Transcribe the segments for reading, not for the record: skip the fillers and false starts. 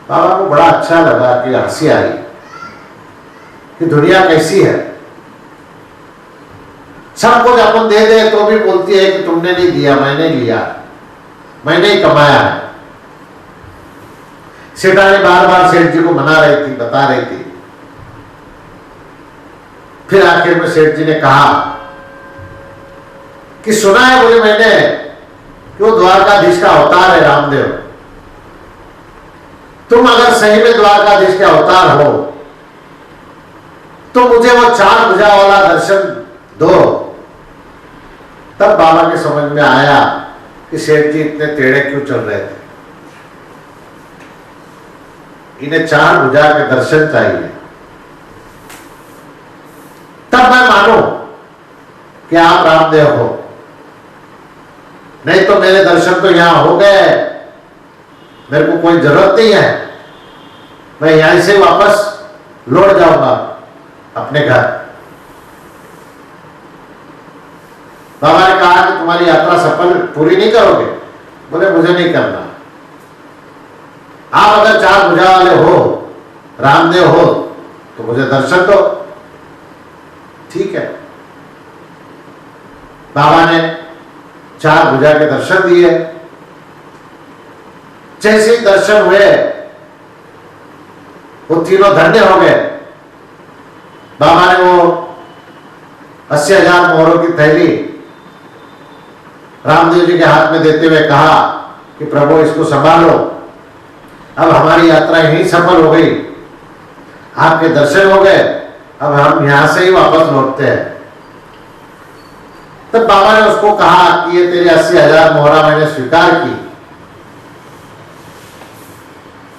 बाबा को बड़ा अच्छा लगा कि हंसी आई कि दुनिया कैसी है, सब कुछ अपन दे दे तो भी बोलती है कि तुमने नहीं दिया, मैंने लिया, मैंने ही कमाया है। सेठानी बार बार सेठ जी को मना रही थी, बता रही थी। फिर आखिर में सेठ जी ने कहा कि सुना है बोले मैंने कि वो द्वारकाधीश का अवतार है रामदेव, तुम अगर सही में द्वारकाधीश के अवतार हो तो मुझे वो 4 भुजा वाला दर्शन दो। तब बाबा के समझ में आया कि सेठ जी इतने टेढ़े क्यों चल रहे थे, इन्हें 4 भुजा के दर्शन चाहिए, तब मैं मानूं कि आप रामदेव हो, नहीं तो मेरे दर्शन तो यहां हो गए, मेरे को कोई जरूरत नहीं है, मैं यहीं से वापस लौट जाऊंगा अपने घर। बाबा ने कहा कि तुम्हारी यात्रा सफल पूरी नहीं करोगे? बोले मुझे नहीं करना, आप अगर 4 भुजा वाले हो, रामदेव हो, तो मुझे दर्शन दो। ठीक है, बाबा ने 4 भुजा के दर्शन दिए। जैसे ही दर्शन हुए वो तीनों धन्य हो गए। बाबा ने वो 80,000 मोहरों की थैली रामदेव जी के हाथ में देते हुए कहा कि प्रभु इसको संभालो, अब हमारी यात्रा यहीं सफल हो गई, आपके दर्शन हो गए, अब हम यहां से ही वापस लौटते हैं। तब बाबा ने उसको कहा कि ये तेरी 80,000 मोहरा मैंने स्वीकार की,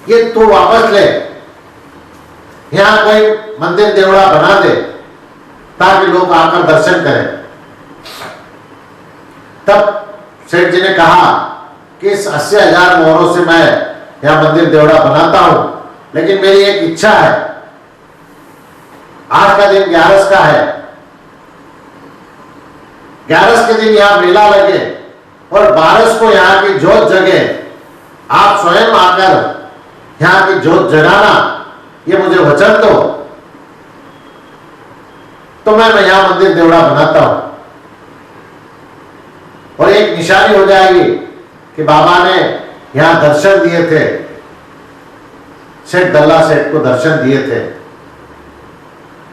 ये तू वापस ले, यहां कोई मंदिर देवड़ा बना दे ताकि लोग आकर दर्शन करें। तब सेठ जी ने कहा कि इस 80,000 मोहरों से मैं यहां मंदिर देवड़ा बनाता हूं, लेकिन मेरी एक इच्छा है, आज का दिन 11 का है, 11 के दिन यहां मेला लगे और 12 को यहां की जोत जगे, आप स्वयं आकर यहां की जोत जगाना, ये मुझे वचन दो, तो मैं यहां मंदिर देवड़ा बनाता हूं। और एक निशानी हो जाएगी कि बाबा ने यहां दर्शन दिए थे, सेठ दल्ला सेठ को दर्शन दिए थे।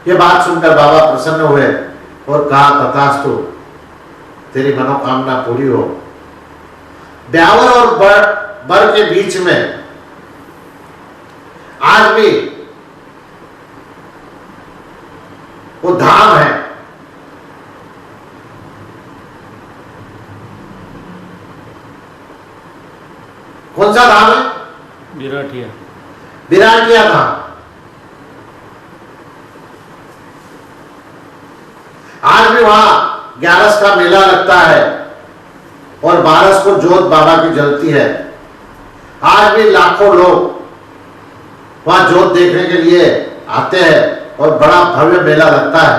ये बात सुनकर बाबा प्रसन्न हुए और कहा तथास्तु, तेरी मनोकामना पूरी हो। ब्यावर और बर के बीच में आज भी वो धाम है, कौन सा धाम है? विराटिया। विराटिया धाम। आज भी वहां 11 का मेला लगता है और 12 को जोत बाबा की जलती है। आज भी लाखों लोग वहां जोत देखने के लिए आते हैं और बड़ा भव्य मेला लगता है।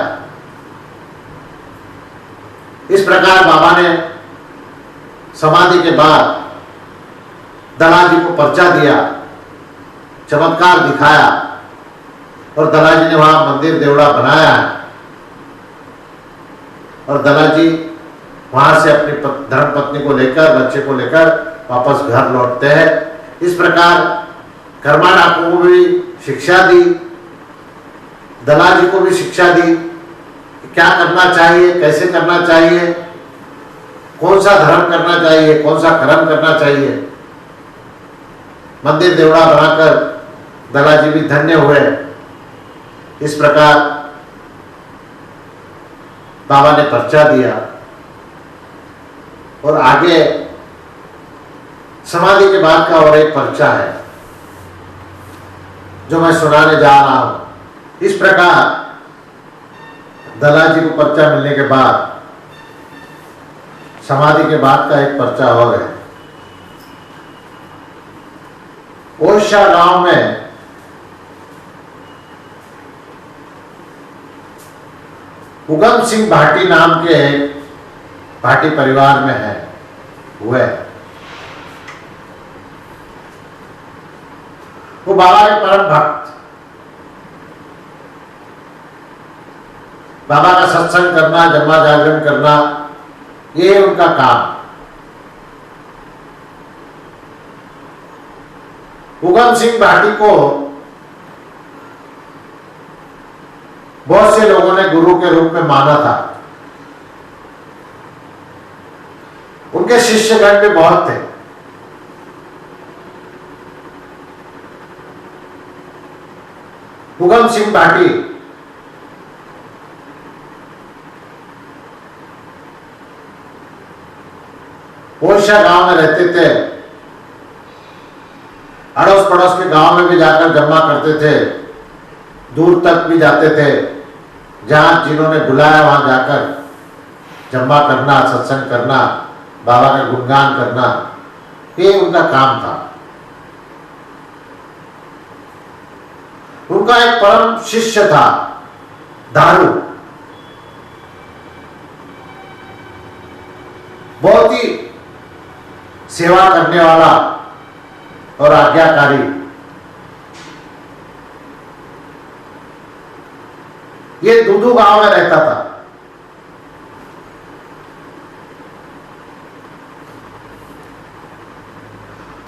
इस प्रकार बाबा ने समाधि के बाद दलाजी को पर्चा दिया, चमत्कार दिखाया और दलाजी ने वहां मंदिर देवड़ा बनाया है और दलाजी वहां से अपनी धर्मपत्नी को लेकर, बच्चे को लेकर वापस घर लौटते हैं। इस प्रकार कर्मा डाकू को भी शिक्षा दी, दलाजी को भी शिक्षा दी कि क्या करना चाहिए, कैसे करना चाहिए, कौन सा धर्म करना चाहिए, कौन सा कर्म करना चाहिए। मंदिर देवड़ा बनाकर दलाजी भी धन्य हुए। इस प्रकार बाबा ने पर्चा दिया और आगे समाधि के बाद का और एक पर्चा है जो मैं सुनाने जा रहा हूं। इस प्रकार दलाजी को पर्चा मिलने के बाद समाधि के बाद का एक पर्चा और है। ओशा गांव में उगम सिंह भाटी नाम के एक भाटी परिवार में है हुए। वो बाबा के परम भक्त, बाबा का सत्संग करना, जन्मा जागरण करना, ये उनका काम। उगम सिंह भाटी को बहुत से लोगों ने गुरु के रूप में माना था। उनके शिष्यगण भी बहुत थे। उगम सिंह भाटी ओरछा गांव में रहते थे। अड़ोस पड़ोस के गांव में भी जाकर जमा करते थे, दूर तक भी जाते थे। जहां जिन्होंने बुलाया वहां जाकर जमा करना, सत्संग करना, बाबा का गुणगान करना, ये उनका काम था। उनका एक परम शिष्य था दारू, बहुत ही सेवा करने वाला और आज्ञाकारी। ये दूधू गांव में रहता था।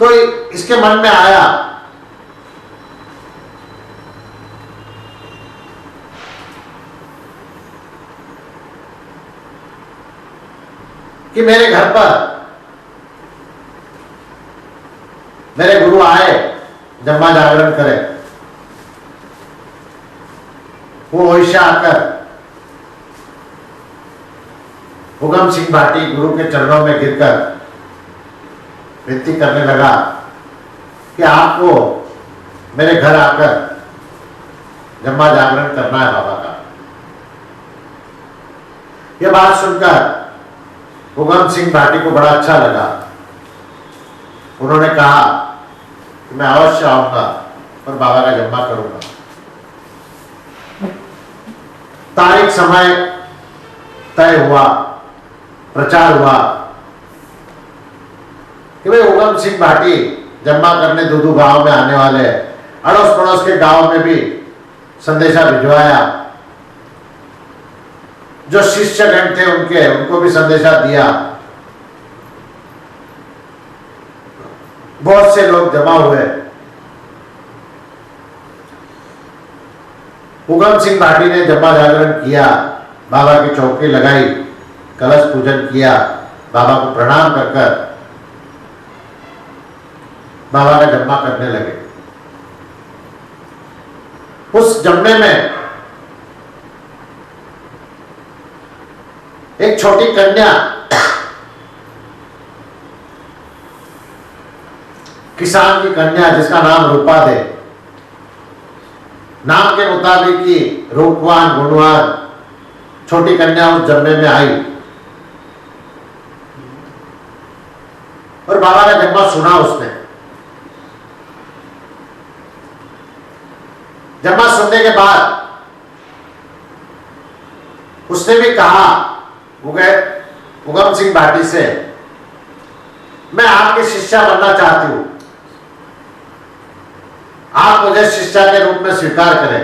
तो इसके मन में आया कि मेरे घर पर मेरे गुरु आए, जन्मा जागरण करे। वो ओरछा आकर उगम सिंह भाटी गुरु के चरणों में गिरकर विनती करने लगा कि आपको मेरे घर आकर जन्मा जागरण करना है बाबा का। यह बात सुनकर उगम सिंह भाटी को बड़ा अच्छा लगा। उन्होंने कहा कि मैं अवश्य आऊंगा और बाबा का जन्मा करूंगा। तारीख समय तय हुआ, प्रचार हुआ कि भाई उगम सिंह भाटी जन्मा करने दूधू गांव में आने वाले हैं। अड़ोस पड़ोस के गांव में भी संदेशा भिजवाया। जो शिष्यगण थे उनको भी संदेशा दिया। बहुत से लोग जमा हुए। उगम सिंह भाटी ने जन्मा जागरण किया, बाबा की चौकी लगाई, कलश पूजन किया, बाबा को प्रणाम कर कर बाबा का जन्मा करने लगे। उस जम्मे में एक छोटी कन्या किसान की कन्या जिसका नाम रूपा दे, नाम के मुताबिक ही रूपवान गुणवान छोटी कन्या उस जम्मे में आई और बाबा का जन्मा सुना उसने। जन्मा सुनने के बाद उसने भी कहा उगम सिंह भाटी से, मैं आपके शिष्या बनना चाहती हूं, आप मुझे शिष्या के रूप में स्वीकार करें।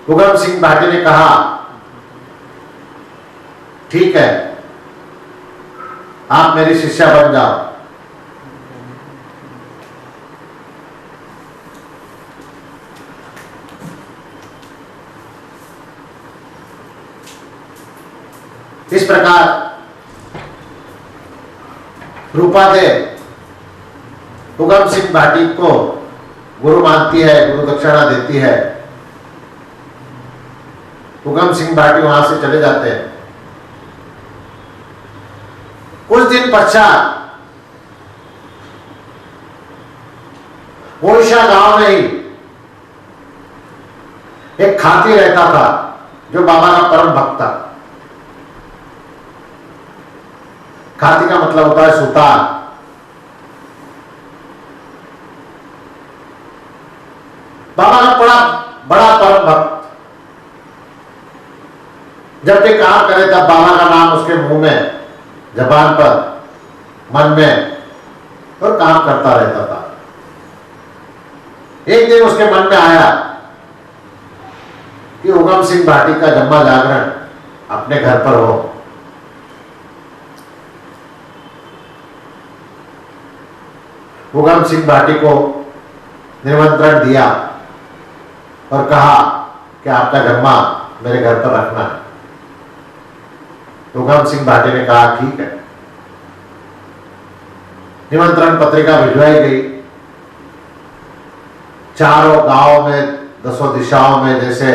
उगम सिंह भाटी ने कहा ठीक है, आप मेरी शिष्या बन जाओ। इस प्रकार रूपा दे उगम सिंह भाटी को गुरु मानती है, गुरु दक्षिणा देती है। उगम सिंह भाटी वहां से चले जाते हैं। कुछ दिन पश्चात ओरछा गांव में ही एक खाती रहता था जो बाबा का परम भक्त था। खाती का मतलब होता है सुतार। बाबा का बड़ा परम भक्त। जब भी काम करे तब बाबा का नाम उसके मुंह में, जबान पर, मन में और काम करता रहता था। एक दिन उसके मन में आया कि उगम सिंह भाटी का जम्मा जागरण अपने घर पर हो। उगम सिंह भाटी को निमंत्रण दिया और कहा कि आपका जम्मा मेरे घर पर रखना है। उगम सिंह भाटी ने कहा ठीक है। निमंत्रण पत्रिका भिजवाई गई। चारों गांव में, दसों दिशाओं में जैसे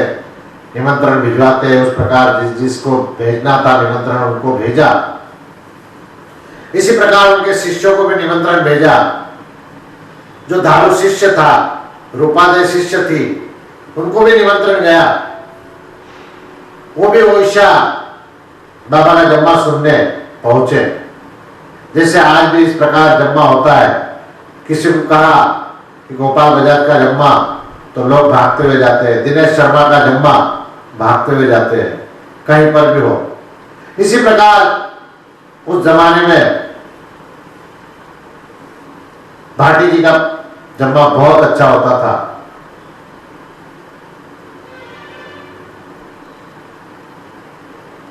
निमंत्रण भिजवाते हैं उस प्रकार जिसको भेजना था निमंत्रण उनको भेजा। इसी प्रकार उनके शिष्यों को भी निमंत्रण भेजा। जो धारू शिष्य था, रूपादेय शिष्य थी, उनको भी निमंत्रण गया। वो भी ओडिशा बाबा का जम्मा सुनने पहुंचे। जैसे आज भी इस प्रकार जम्मा होता है। किसी को कहा कि गोपाल बजाज का जम्मा, तो लोग भागते हुए जाते हैं। दिनेश शर्मा का जम्मा, भागते हुए जाते हैं, कहीं पर भी हो। इसी प्रकार उस जमाने में भाटी जी का जम्मा बहुत अच्छा होता था।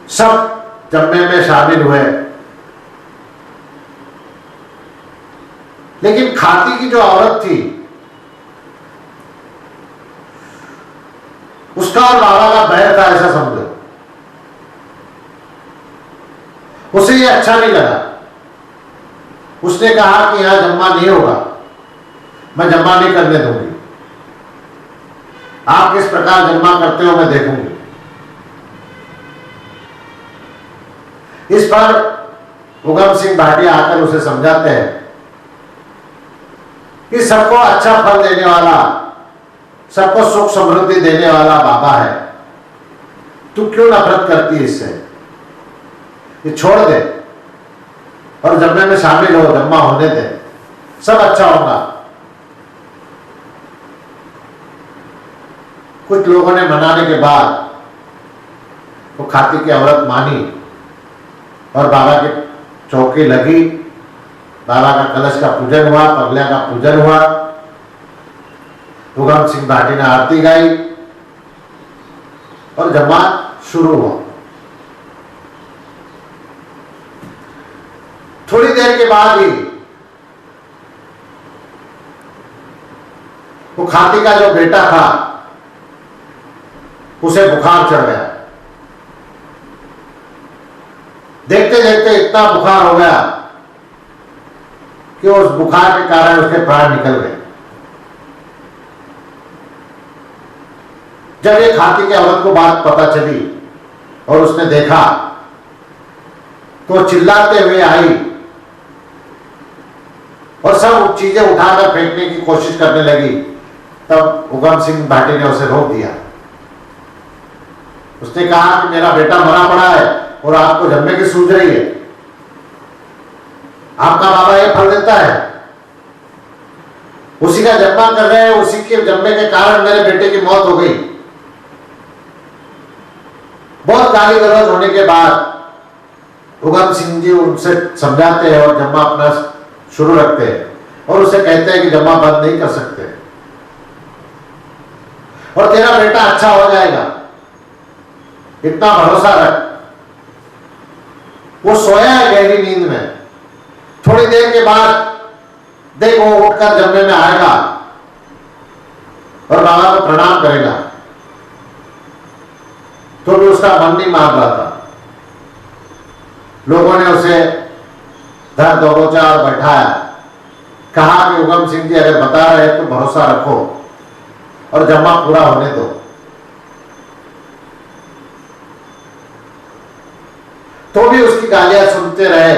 सब जम्मे में शामिल हुए, लेकिन खाती की जो औरत थी उसका और बाबा का बैर था, ऐसा समझो। उसे ये अच्छा नहीं लगा। उसने कहा कि यहां जम्मा नहीं होगा, मैं जम्मा नहीं करने दूंगी। आप किस प्रकार जम्मा करते हो मैं देखूंगी। इस पर उगम सिंह भाटी आकर उसे समझाते हैं कि सबको अच्छा फल देने वाला, सबको सुख समृद्धि देने वाला बाबा है। तू क्यों नफरत करती है इससे? ये छोड़ दे और जम्मे में शामिल हो, जम्मा होने दे, सब अच्छा होगा। कुछ लोगों ने मनाने के बाद वो खाती की औरत मानी और बाबा की चौकी लगी। बाबा का कलश का पूजन हुआ, पगला का पूजन हुआ। उगम सिंह भाटी ने आरती गाई और जम्मा शुरू हुआ। थोड़ी देर के बाद ही वो खाती का जो बेटा था उसे बुखार चढ़ गया। देखते देखते इतना बुखार हो गया कि उस बुखार के कारण उसके प्राण निकल गए। जब एक खाती की औरत को बात पता चली और उसने देखा तो चिल्लाते हुए आई और सब चीजें उठाकर फेंकने की कोशिश करने लगी। तब उगम सिंह भाटी ने उसे रोक दिया। उसने कहा कि मेरा बेटा मरा पड़ा है और आपको जम्मे की सूझ रही है। आपका बाबा ये फल देता है, उसी का जम्मा कर रहे हैं, उसी के जम्मे के कारण मेरे बेटे की मौत हो गई। बहुत गाली गलौज होने के बाद उगम सिंह जी उनसे समझाते हैं और जम्मा अपना शुरू रखते हैं और उसे कहते हैं कि जम्मा बंद नहीं कर सकते और तेरा बेटा अच्छा हो जाएगा, इतना भरोसा रख। वो सोया है गहरी नींद में। थोड़ी देर के बाद देखो उठकर जम्मे में आएगा और बाबा को प्रणाम करेगा। तो भी उसका मन नहीं मान रहा था। लोगों ने उसे धर दबोचा और बैठाया। कहा कि उगम सिंह जी अगर बता रहे तो भरोसा रखो और जम्मा पूरा होने दो। तो भी उसकी गालियां सुनते रहे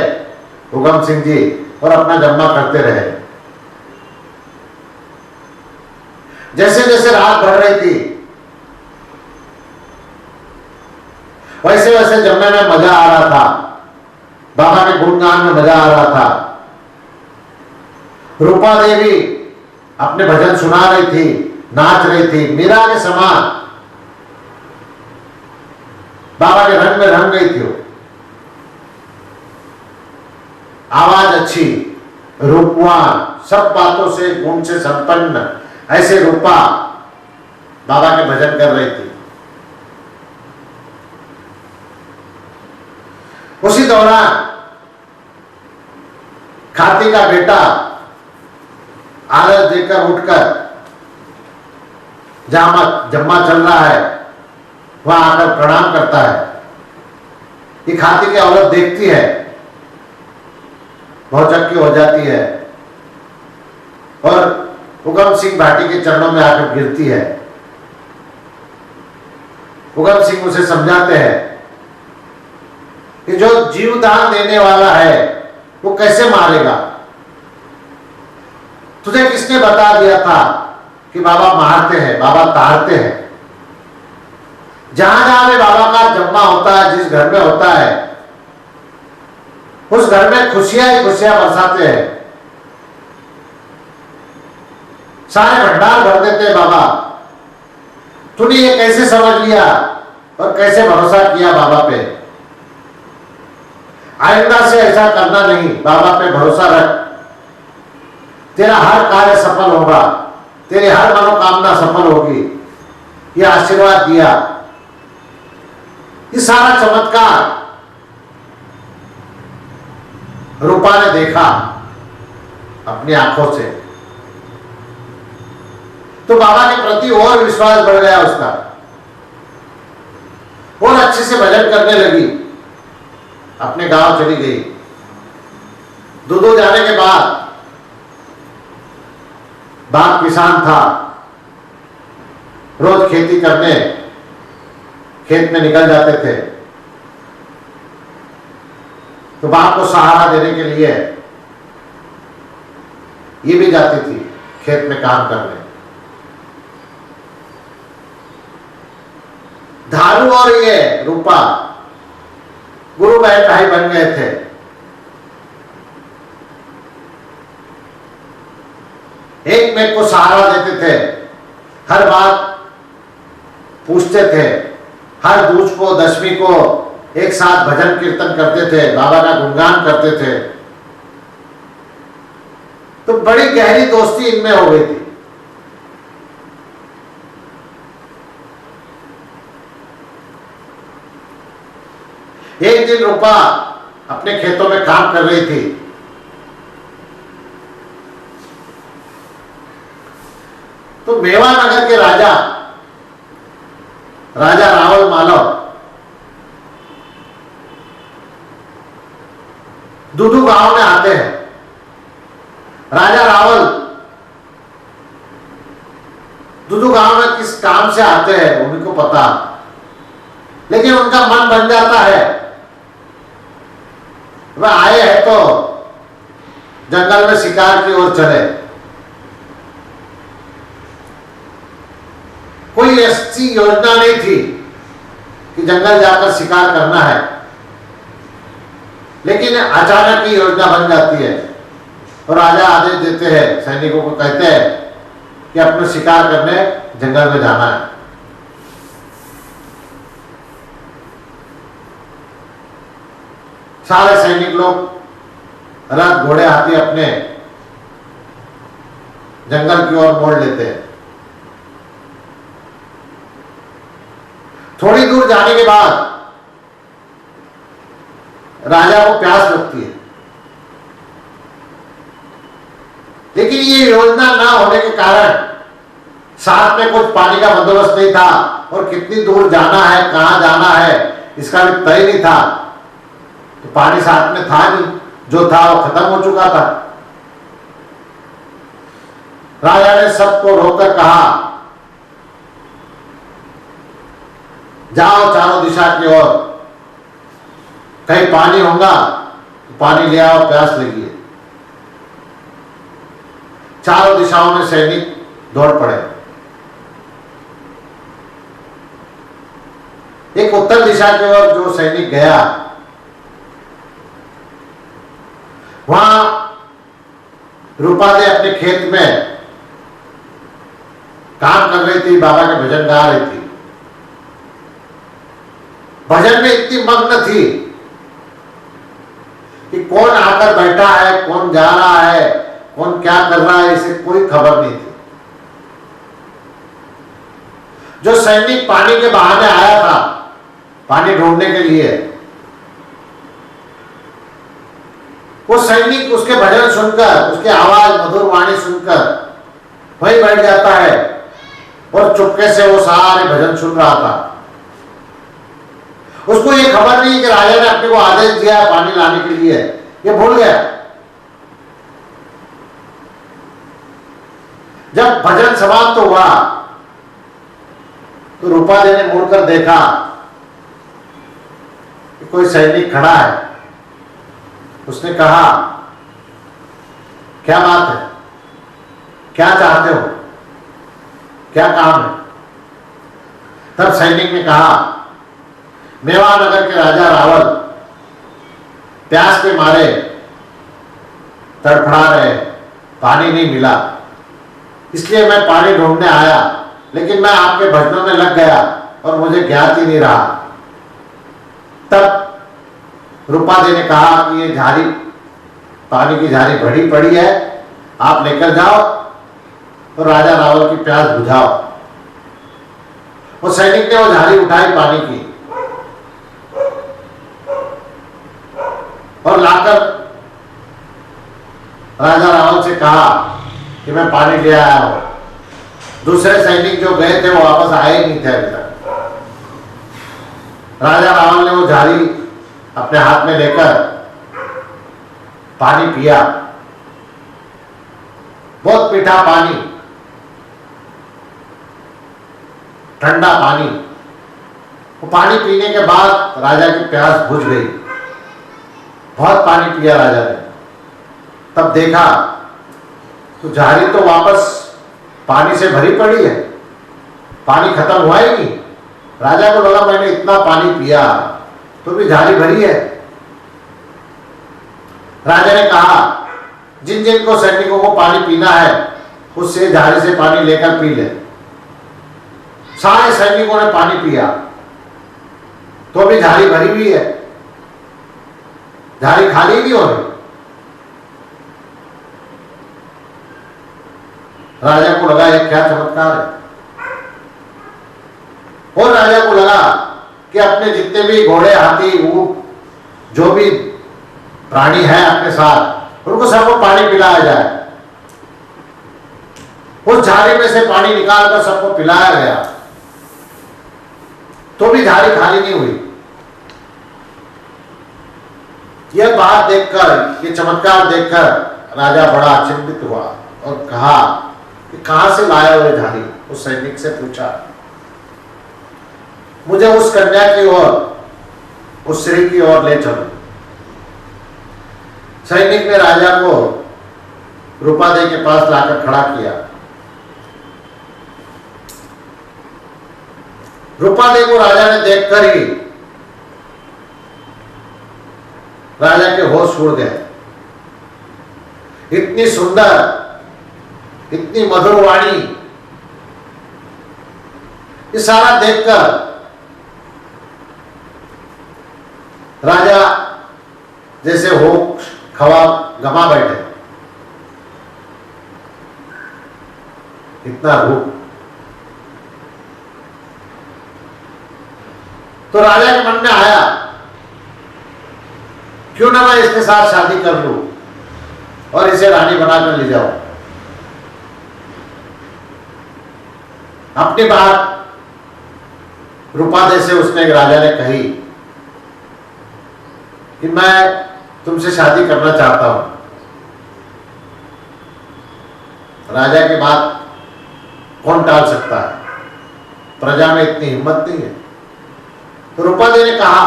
उगम सिंह जी और अपना जम्मा करते रहे। जैसे जैसे रात बढ़ रही थी वैसे वैसे जम्मे में मजा आ रहा था, बाबा के गुणगान में मजा आ रहा था। रूपा देवी अपने भजन सुना रही थी, नाच रही थी, मीरा के समान बाबा के रंग में रंग गई थी वो। आवाज अच्छी, रूपवान, सब बातों से गुण से संपन्न ऐसे रूपा बाबा के भजन कर रही थी। उसी दौरान खाती का बेटा आरस देकर उठकर जहां जम्मा चल रहा है वहां आकर प्रणाम करता है। ये खाती की औरत देखती है, भौचक्की हो जाती है और उगम सिंह भाटी के चरणों में आकर गिरती है। उगम सिंह उसे समझाते हैं कि जो जीवदान देने वाला है वो कैसे मारेगा? तुझे किसने बता दिया था कि बाबा मारते हैं, बाबा तारते हैं? जहां जहां में बाबा का जम्मा होता है, जिस घर में होता है, उस घर में खुशियां ही खुशियां बरसाते हैं, सारे भंडार भर देते हैं बाबा। तूने ये कैसे समझ लिया और कैसे भरोसा किया बाबा पे? आइंदा से ऐसा करना नहीं, बाबा पे भरोसा रख, तेरा हर कार्य सफल होगा, तेरी हर मनोकामना सफल होगी। ये आशीर्वाद दिया। ये सारा चमत्कार रूपा ने देखा अपनी आंखों से, तो बाबा के प्रति और विश्वास बढ़ गया उसका, और अच्छे से भजन करने लगी। अपने गांव चली गई। दूर जाने के बाद बाप किसान था, रोज खेती करने खेत में निकल जाते थे, तो बाप को सहारा देने के लिए ये भी जाती थी खेत में काम करने। धारू और ये रूपा गुरु बहन भाई बन गए थे। एक में को सहारा देते थे, हर बात पूछते थे, हर दूज को दशमी को एक साथ भजन कीर्तन करते थे, बाबा का गुणगान करते थे। तो बड़ी गहरी दोस्ती इनमें हो गई थी। एक दिन रूपा अपने खेतों में काम कर रही थी, तो मेवा नगर के राजा रावल मालव दुदू गांव में आते हैं। राजा रावल दुदू गांव में किस काम से आते हैं उन्हीं को पता, लेकिन उनका मन बन जाता है वह आए हैं तो जंगल में शिकार की ओर चले। कोई ऐसी योजना नहीं थी कि जंगल जाकर शिकार करना है, लेकिन अचानक ही योजना बन जाती है और राजा आदेश देते हैं, सैनिकों को कहते हैं कि अपने शिकार करने जंगल में जाना है। सारे सैनिक लोग रथ घोड़े हाथी अपने जंगल की ओर मोड़ लेते हैं। थोड़ी दूर जाने के बाद राजा को प्यास लगती है, लेकिन ये योजना ना होने के कारण साथ में कुछ पानी का बंदोबस्त नहीं था और कितनी दूर जाना है, कहां जाना है, इसका भी तय नहीं था। तो पानी साथ में था नहीं, जो था वो खत्म हो चुका था। राजा ने सबको रोककर कहा, जाओ चारों दिशा की ओर, कहीं पानी होगा तो पानी ले आओ, प्यास लगी है। चारों दिशाओं में सैनिक दौड़ पड़े। एक उत्तर दिशा की ओर जो सैनिक गया, वहां रूपा दे अपने खेत में काम कर रही थी, बाबा के भजन गा रही थी। भजन में इतनी मग्न थी कि कौन आकर बैठा है, कौन जा रहा है, कौन क्या कर रहा है, इसे कोई खबर नहीं थी। जो सैनिक पानी के बहाने आया था पानी ढूंढने के लिए, वो सैनिक उसके भजन सुनकर, उसकी आवाज, मधुर वाणी सुनकर वहीं बैठ जाता है और चुपके से वो सारे भजन सुन रहा था। उसको ये खबर नहीं कि राजा ने अपने को आदेश दिया है पानी लाने के लिए, ये भूल गया। जब भजन समाप्त हुआ तो रूपादेवी ने मुड़कर देखा कि कोई सैनिक खड़ा है। उसने कहा, क्या बात है, क्या चाहते हो, क्या काम है? तब सैनिक ने कहा, मेवानगर के राजा रावल प्यास के मारे तड़फड़ा रहे, पानी नहीं मिला, इसलिए मैं पानी ढूंढने आया, लेकिन मैं आपके भजनों में लग गया और मुझे ज्ञात ही नहीं रहा। तब रूपादेवी ने कहा कि ये झाड़ी, पानी की झाड़ी भरी पड़ी है, आप लेकर जाओ और राजा रावल की प्यास बुझाओ। वो सैनिक ने वो झाड़ी उठाई पानी की और लाकर राजा रावल से कहा कि मैं पानी ले आया हूं। दूसरे सैनिक जो गए थे वो वापस आए ही नहीं थे अभी तक। राजा रावल ने वो झाड़ी अपने हाथ में लेकर पानी पिया, बहुत मीठा पानी, ठंडा पानी। वो पानी पीने के बाद राजा की प्यास बुझ गई, बहुत पानी पिया राजा ने। तब देखा तो झाड़ी तो वापस पानी से भरी पड़ी है, पानी खत्म हुआ ही नहीं। राजा को लगा मैंने इतना पानी पिया तो भी झाड़ी भरी है। राजा ने कहा, जिन जिन को सैनिकों को पानी पीना है उससे झाड़ी से पानी लेकर पी ले। सारे सैनिकों ने पानी पिया तो भी झाड़ी भरी हुई है, झाड़ी खाली नहीं हो रही। राजा को लगा ये क्या चमत्कार है। और राजा को लगा कि अपने जितने भी घोड़े, हाथी, ऊंट, जो भी प्राणी है अपने साथ, उनको सबको पानी पिलाया जाए। उस झाड़ी में से पानी निकालकर सबको पिलाया गया तो भी झाड़ी खाली नहीं हुई। यह बात देखकर, ये चमत्कार देखकर राजा बड़ा अचंभित हुआ और कहा कि कहां से लाए हो ये झाड़ी? उस सैनिक से पूछा। मुझे उस कन्या की ओर, उस स्त्री की ओर ले चलो। सैनिक ने राजा को रूपादेवी के पास लाकर खड़ा किया। रूपादेवी को राजा ने देखकर ही राजा के होश उड़ गए। इतनी सुंदर, इतनी मधुर वाणी, ये सारा देखकर राजा जैसे होश खवा गमा बैठे। इतना रूप। तो राजा के मन में आया, क्यों ना मैं इसके साथ शादी कर लूं और इसे रानी बनाकर ले जाऊं। अपनी बात रूपादेवी से उसने राजा ने कही कि मैं तुमसे शादी करना चाहता हूं। राजा की बात कौन टाल सकता है? प्रजा में इतनी हिम्मत नहीं है। तो रूपादेवी ने कहा,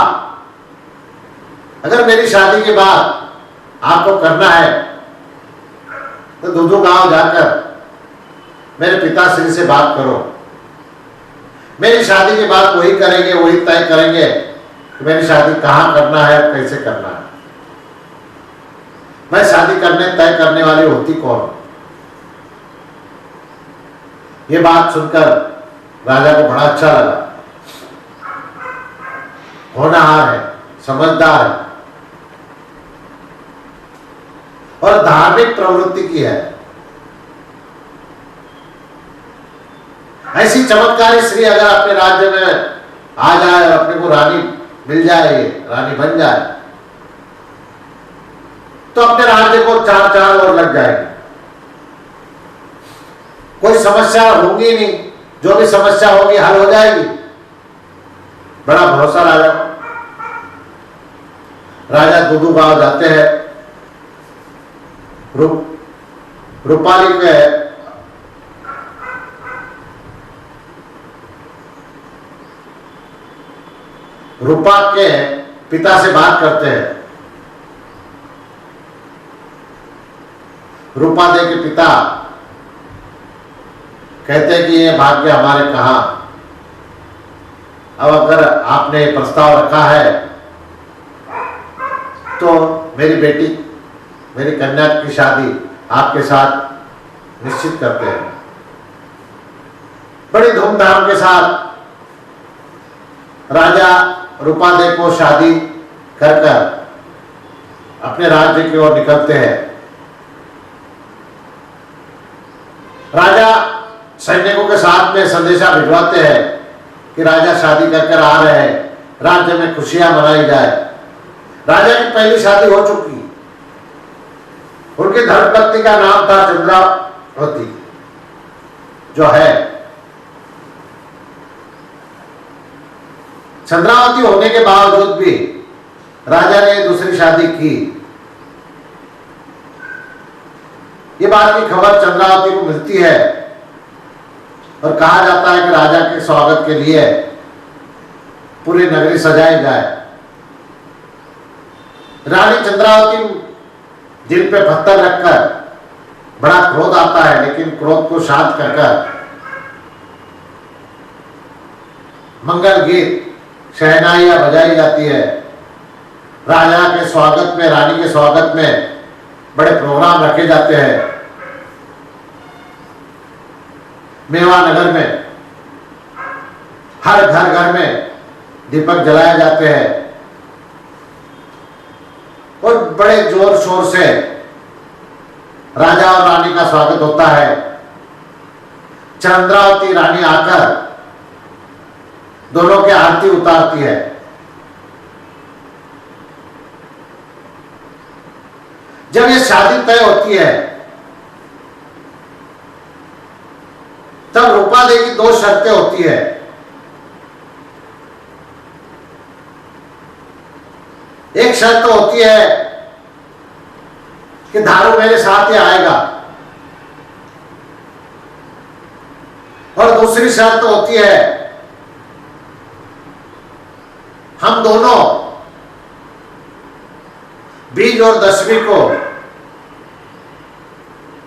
अगर मेरी शादी के बाद आपको करना है तो दूधू गांव जाकर मेरे पिताश्री से बात करो। मेरी शादी के बाद वही करेंगे, वही तय करेंगे कि मेरी शादी कहां करना है, कैसे करना है। मैं शादी करने तय करने वाली होती कौन? ये बात सुनकर राजा को बड़ा अच्छा लगा। होनहार है, समझदार है, और धार्मिक प्रवृत्ति की है। ऐसी चमत्कारी स्त्री अगर अपने राज्य में आ जाए और अपने को रानी मिल जाए, रानी बन जाए, तो अपने राज्य को चार चांद और लग जाएगी। कोई समस्या होगी नहीं, जो भी समस्या होगी हल हो जाएगी। बड़ा भरोसा राजा को। राजा दूधू गांव जाते हैं, रूपाली के रूपा के पिता से बात करते हैं। रूपा दे के पिता कहते हैं कि ये भाग्य हमारे कहां। अब अगर आपने प्रस्ताव रखा है तो मेरी बेटी, मेरी कन्या की शादी आपके साथ निश्चित करते हैं। बड़ी धूमधाम के साथ राजा रूपादे को शादी कर कर अपने राज्य की ओर निकलते हैं। राजा सैनिकों के साथ में संदेशा भिजवाते हैं कि राजा शादी कर आ रहे हैं, राज्य में खुशियां मनाई जाए। राजा की पहली शादी हो चुकी। उनकी धर्मपत्नी का नाम था चंद्रावती, जो है चंद्रावती होने के बावजूद भी राजा ने दूसरी शादी की। ये बात की खबर चंद्रावती को मिलती है और कहा जाता है कि राजा के स्वागत के लिए पूरी नगरी सजाई जाए। रानी चंद्रावती दिल पे पत्थर रखकर, बड़ा क्रोध आता है, लेकिन क्रोध को शांत कर मंगल गीत, शहनाइयां बजाई जाती है। राजा के स्वागत में, रानी के स्वागत में बड़े प्रोग्राम रखे जाते हैं। मेवा नगर में हर घर में दीपक जलाए जाते हैं और बड़े जोर शोर से राजा और रानी का स्वागत होता है। चंद्रावती रानी आकर दोनों की आरती उतारती है। जब ये शादी तय होती है तब रूपा देवी की दो शर्तें होती है। एक शर्त होती है कि धारू मेरे साथ ही आएगा, और दूसरी शर्त होती है हम दोनों बीज और दशमी को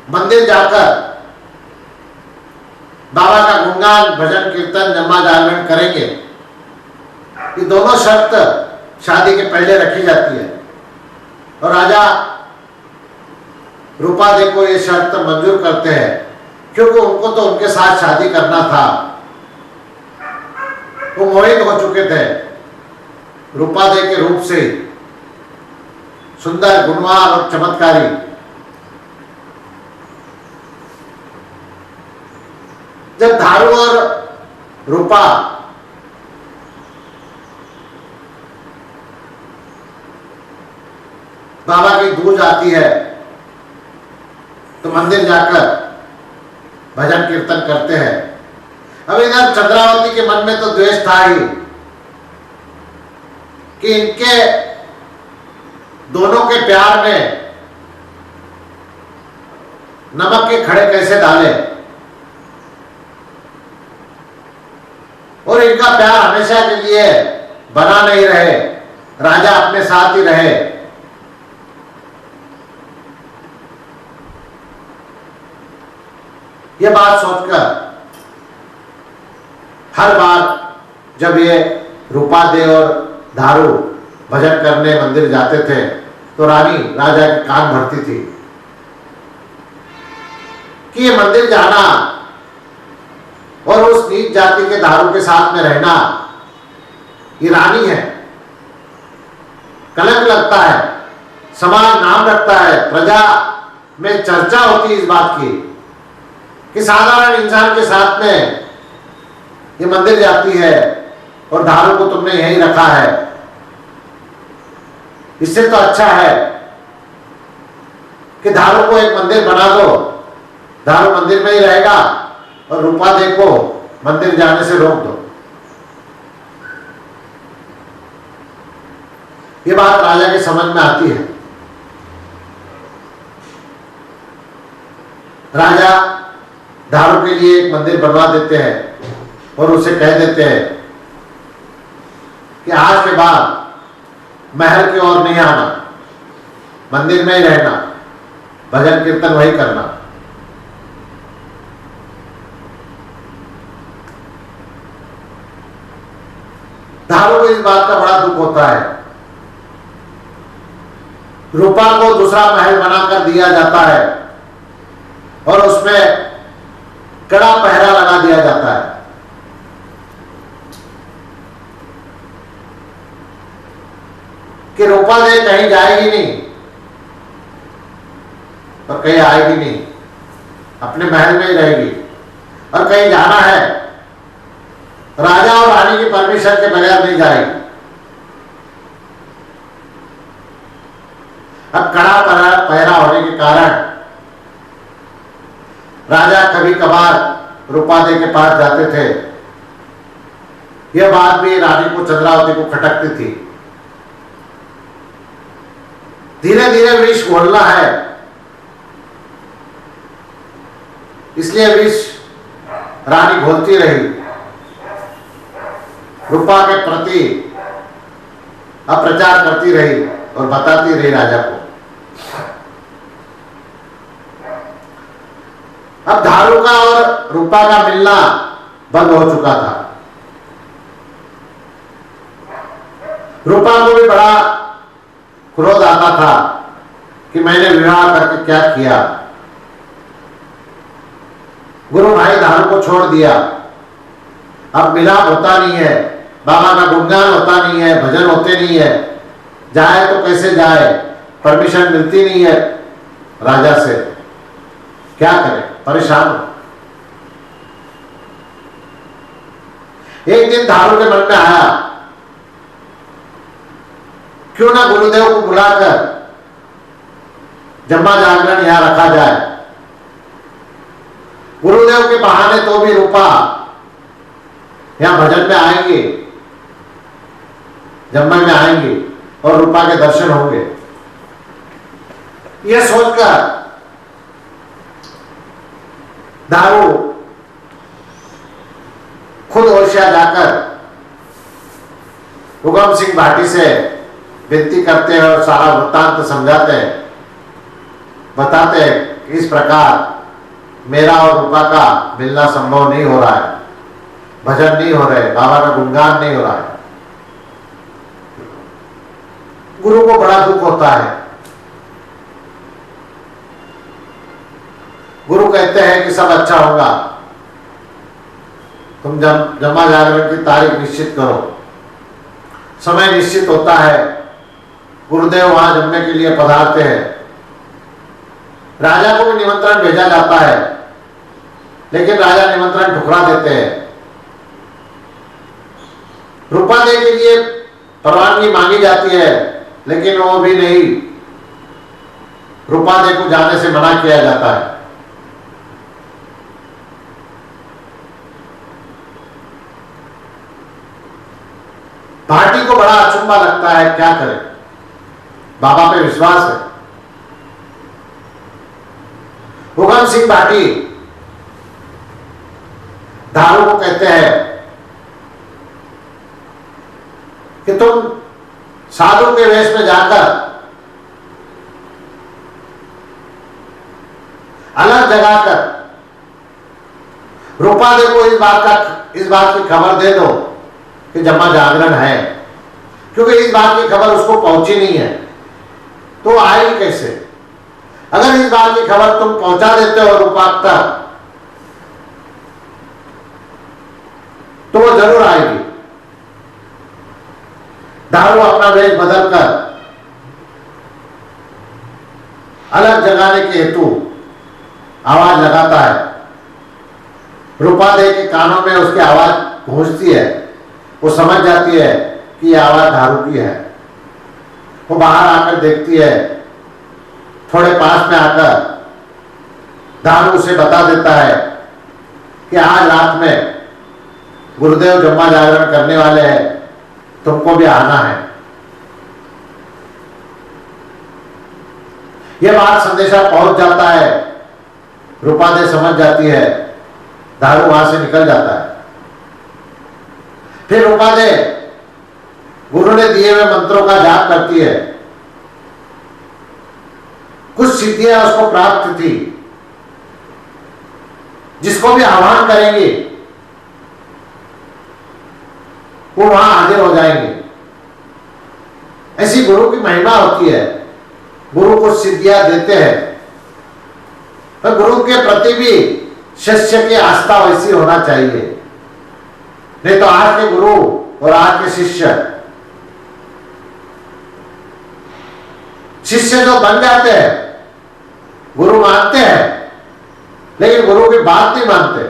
मंदिर जाकर बाबा का गुणगान, भजन कीर्तन, जम्मा जागरण करेंगे। ये दोनों शर्त शादी के पहले रखी जाती है और राजा रूपादे को ये शर्त मंजूर करते हैं, क्योंकि उनको तो उनके साथ शादी करना था। वो मोहित हो चुके थे रूपादे के रूप से, सुंदर, गुणवान और चमत्कारी। जब धारू और रूपा बाबा की दूज आती है तो मंदिर जाकर भजन कीर्तन करते हैं। अब इधर चंद्रावती के मन में तो द्वेष था ही कि इनके दोनों के प्यार में नमक के खड़े कैसे डाले, और इनका प्यार हमेशा के लिए बना नहीं रहे, राजा अपने साथ ही रहे। यह बात सोचकर हर बार जब ये रूपादे और धारू भजन करने मंदिर जाते थे तो रानी राजा के कान भरती थी कि ये मंदिर जाना और उस नीच जाति के धारू के साथ में रहना, ये रानी है, कलंक लगता है, समाज नाम रखता है, प्रजा में चर्चा होती है इस बात की कि साधारण इंसान के साथ में ये मंदिर जाती है और दारू को तुमने यहीं रखा है। इससे तो अच्छा है कि दारू को एक मंदिर बना दो, दारू मंदिर में ही रहेगा और रूपा दे को मंदिर जाने से रोक दो। ये बात राजा के समझ में आती है। राजा दारू के लिए एक मंदिर बनवा देते हैं और उसे कह देते हैं कि आज के बाद महल की ओर नहीं आना, मंदिर में ही रहना, भजन कीर्तन वही करना। दारू को इस बात का बड़ा दुख होता है। रूपा को दूसरा महल बनाकर दिया जाता है और उसमें कड़ा पहरा लगा दिया जाता है। कि रूपा दे कहीं जाएगी नहीं और कहीं आएगी नहीं, अपने महल में ही रहेगी। और कहीं जाना है राजा और रानी की परमिशन के बगैर नहीं जाएगी। अब कड़ा पहरा होने के कारण राजा कभी कभार रूपा दे के पास जाते थे। यह बात भी रानी को, चंद्रावती को खटकती थी। धीरे धीरे विष घोलना है, इसलिए विष रानी घोलती रही, रूपा के प्रति अप्रचार करती रही और बताती रही राजा को। अब दारू का और रूपा का मिलना बंद हो चुका था। रूपा को भी बड़ा क्रोध आता था कि मैंने विवाह करके क्या किया। गुरु भाई दारू को छोड़ दिया, अब मिलाप होता नहीं है, बाबा का गुणगान होता नहीं है, भजन होते नहीं है, जाए तो कैसे जाए, परमिशन मिलती नहीं है राजा से, क्या करे, परेशान हो। एक दिन दारू के मन में आया क्यों ना गुरुदेव को बुलाकर जम्मा जागरण यहां रखा जाए। गुरुदेव के बहाने तो भी रूपा यहां भजन में आएंगे, जम्मा में आएंगे और रूपा के दर्शन होंगे। यह सोचकर दारू खुद होशिया जाकर उगम सिंह भाटी से विनती करते हैं और सारा वृत्तांत समझाते हैं, बताते हैं कि इस प्रकार मेरा और रूपा का मिलना संभव नहीं हो रहा है, भजन नहीं हो रहे, बाबा का गुणगान नहीं हो रहा है। गुरु को बड़ा दुख होता है। गुरु कहते हैं कि सब अच्छा होगा, तुम जम्मा जागरण की तारीख निश्चित करो। समय निश्चित होता है, गुरुदेव वहां जमने के लिए पधारते हैं। राजा को भी निमंत्रण भेजा जाता है, लेकिन राजा निमंत्रण ठुकरा देते हैं। रूपा दे के लिए परवानगी मांगी जाती है, लेकिन वो भी नहीं, रूपा दे को जाने से मना किया जाता है। भाटी को बड़ा अचंभा लगता है, क्या करे, बाबा पे विश्वास है। उगम सिंह भाटी दारू को कहते हैं कि तुम साधु के वेश में जाकर अलग जगह कर रूपा दे को इस बात की खबर दे दो कि जम्मा जागरण है, क्योंकि इस बात की खबर उसको पहुंची नहीं है तो आएगी कैसे। अगर इस बात की खबर तुम पहुंचा देते हो रूपा तक तो वो जरूर आएगी। दारू अपना वेश बदलकर अलग जगाने के हेतु आवाज लगाता है। रूपादेह के कानों में उसकी आवाज पहुंचती है, वो समझ जाती है कि यह आवाज दारू की है। वो बाहर आकर देखती है, थोड़े पास में आकर दारू उसे बता देता है कि आज रात में गुरुदेव जम्मा जागरण करने वाले हैं, तुमको भी आना है। यह बात संदेशा पहुंच जाता है, रूपादेह समझ जाती है, दारू वहां से निकल जाता है। फिर रूपादेह गुरु ने दिए हुए मंत्रों का जाप करती है। कुछ सिद्धियां उसको प्राप्त थी, जिसको भी आह्वान करेंगे वो वहां हाजिर हो जाएंगे। ऐसी गुरु की महिमा होती है। गुरु को सिद्धियां देते हैं, तो गुरु के प्रति भी शिष्य की आस्था वैसी होना चाहिए। नहीं तो आज के गुरु और आज के शिष्य जो बन जाते हैं, गुरु मानते हैं, लेकिन गुरु की बात नहीं मानते,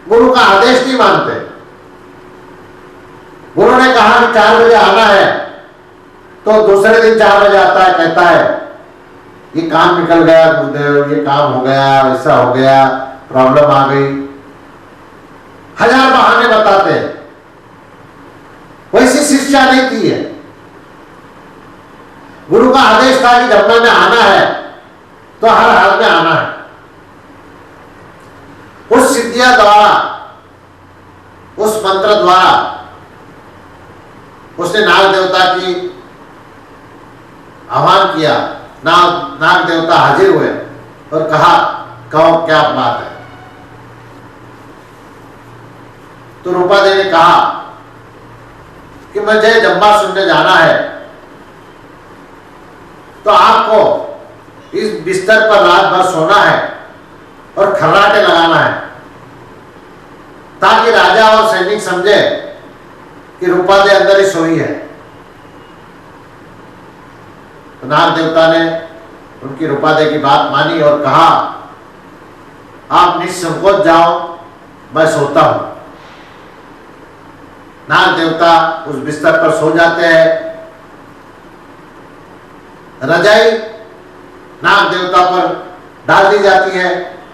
गुरु का आदेश नहीं मानते। गुरु ने कहा कि 4 बजे आना है, तो दूसरे दिन 4 बजे आता है, कहता है ये काम निकल गया गुरुदेव, ये काम हो गया, ऐसा हो गया, प्रॉब्लम आ गई, 1000 बहाने बताते हैं। वैसी शिक्षा नहीं थी है। गुरु का आदेश था कि जब में आना है तो हर हाल में आना है। उस सिद्धियां द्वारा, उस मंत्र द्वारा उसने नाग देवता की आह्वान किया। नाग देवता हाजिर हुए और कहा, कहो क्या बात है। तो रूपादेह ने कहा कि मुझे जम्बा सुनने जाना है, तो आपको इस बिस्तर पर रात भर सोना है और खर्राटे लगाना है, ताकि राजा और सैनिक समझे कि रूपादेह अंदर ही सोई है। तो नाग देवता ने उनकी रूपादेह की बात मानी और कहा, आप निसंकोच जाओ, मैं सोता हूं। नाग देवता उस बिस्तर पर सो जाते हैं। रजाई नाग देवता पर डाल दी जाती है,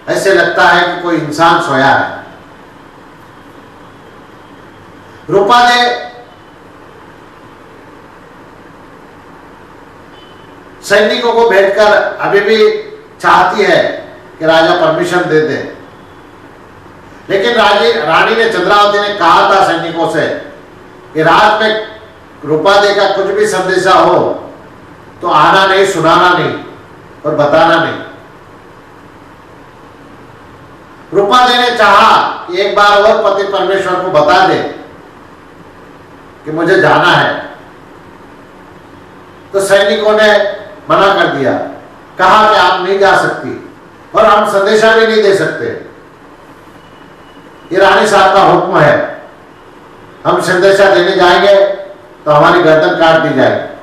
ऐसे लगता है कि कोई इंसान सोया है। रूपादेह सैनिकों को भेजकर अभी भी चाहती है कि राजा परमिशन दे दे, लेकिन रानी ने, चंद्रावती ने कहा था सैनिकों से कि रात में रूपादेह का कुछ भी संदेशा हो तो आना नहीं, सुनाना नहीं और बताना नहीं। रूपादेह ने चाहा कि एक बार और पति परमेश्वर को बता दे कि मुझे जाना है, तो सैनिकों ने मना कर दिया, कहा कि आप नहीं जा सकती और हम संदेशा भी नहीं दे सकते, ये रानी साहब का हुक्म है, हम संदेशा देने जाएंगे तो हमारी गर्दन काट दी जाएगी।